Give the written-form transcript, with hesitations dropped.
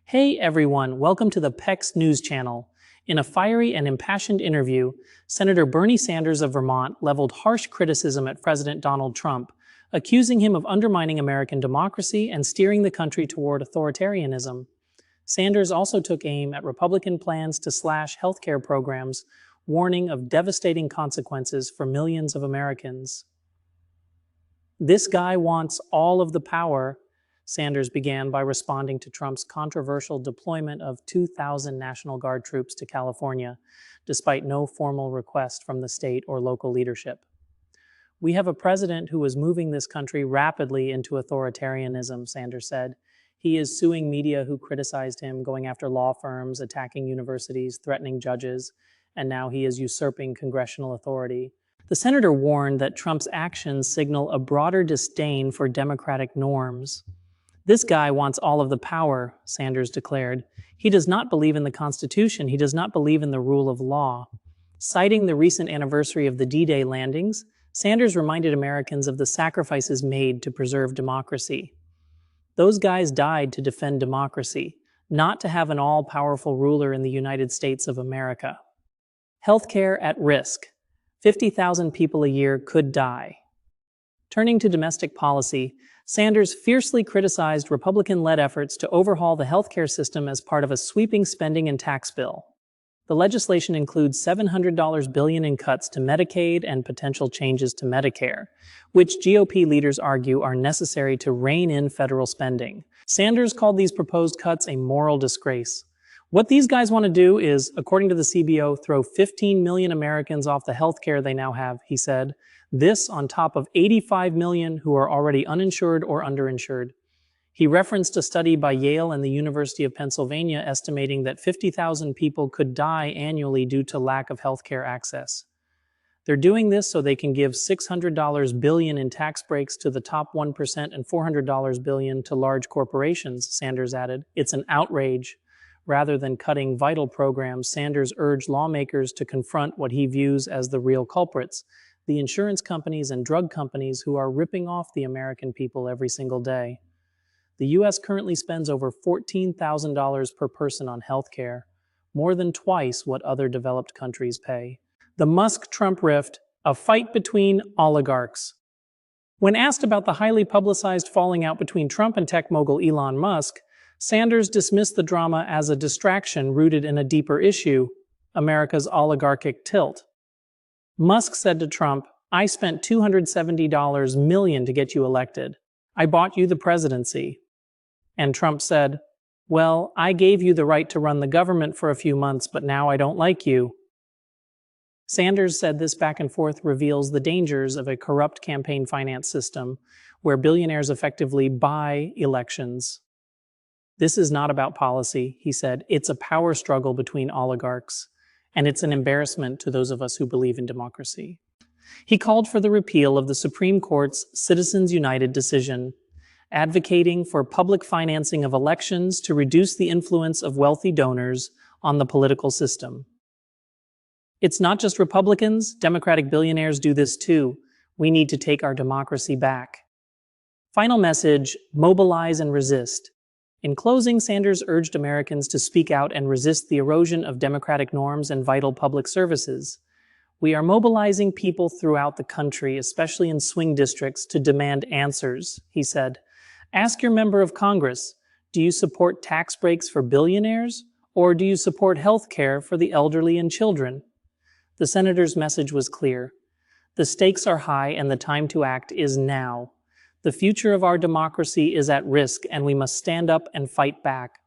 Hey everyone, welcome to the PEX News Channel. In a fiery and impassioned interview, Senator Bernie Sanders of Vermont leveled harsh criticism at President Donald Trump, accusing him of undermining American democracy and steering the country toward authoritarianism. Sanders also took aim at Republican plans to slash healthcare programs, warning of devastating consequences for millions of Americans. "This guy wants all of the power," Sanders began by responding to Trump's controversial deployment of 2,000 National Guard troops to California, despite no formal request from the state or local leadership. "We have a president who is moving this country rapidly into authoritarianism," Sanders said. "He is suing media who criticized him, going after law firms, attacking universities, threatening judges, and now he is usurping congressional authority." The senator warned that Trump's actions signal a broader disdain for democratic norms. "This guy wants all of the power," Sanders declared. "He does not believe in the Constitution. He does not believe in the rule of law." Citing the recent anniversary of the D-Day landings, Sanders reminded Americans of the sacrifices made to preserve democracy. "Those guys died to defend democracy, not to have an all-powerful ruler in the United States of America." Healthcare at risk. 50,000 people a year could die. Turning to domestic policy, Sanders fiercely criticized Republican-led efforts to overhaul the healthcare system as part of a sweeping spending and tax bill. The legislation includes $700 billion in cuts to Medicaid and potential changes to Medicare, which GOP leaders argue are necessary to rein in federal spending. Sanders called these proposed cuts a moral disgrace. "What these guys want to do is, according to the CBO, throw 15 million Americans off the health care they now have," he said. "This on top of 85 million who are already uninsured or underinsured." He referenced a study by Yale and the University of Pennsylvania estimating that 50,000 people could die annually due to lack of health care access. "They're doing this so they can give $600 billion in tax breaks to the top 1% and $400 billion to large corporations," Sanders added. "It's an outrage." Rather than cutting vital programs, Sanders urged lawmakers to confront what he views as the real culprits, the insurance companies and drug companies who are ripping off the American people every single day. The U.S. currently spends over $14,000 per person on health care, more than twice what other developed countries pay. The Musk-Trump rift, a fight between oligarchs. When asked about the highly publicized falling out between Trump and tech mogul Elon Musk, Sanders dismissed the drama as a distraction rooted in a deeper issue, America's oligarchic tilt. Musk said to Trump, "I spent $270 million to get you elected. I bought you the presidency." And Trump said, "Well, I gave you the right to run the government for a few months, but now I don't like you." Sanders said this back and forth reveals the dangers of a corrupt campaign finance system where billionaires effectively buy elections. "This is not about policy," he said. "It's a power struggle between oligarchs, and it's an embarrassment to those of us who believe in democracy." He called for the repeal of the Supreme Court's Citizens United decision, advocating for public financing of elections to reduce the influence of wealthy donors on the political system. "It's not just Republicans, Democratic billionaires do this too. We need to take our democracy back." Final message: mobilize and resist. In closing, Sanders urged Americans to speak out and resist the erosion of democratic norms and vital public services. "We are mobilizing people throughout the country, especially in swing districts, to demand answers," he said. "Ask your member of Congress, do you support tax breaks for billionaires, or do you support health care for the elderly and children?" The senator's message was clear. The stakes are high and the time to act is now. The future of our democracy is at risk, and we must stand up and fight back.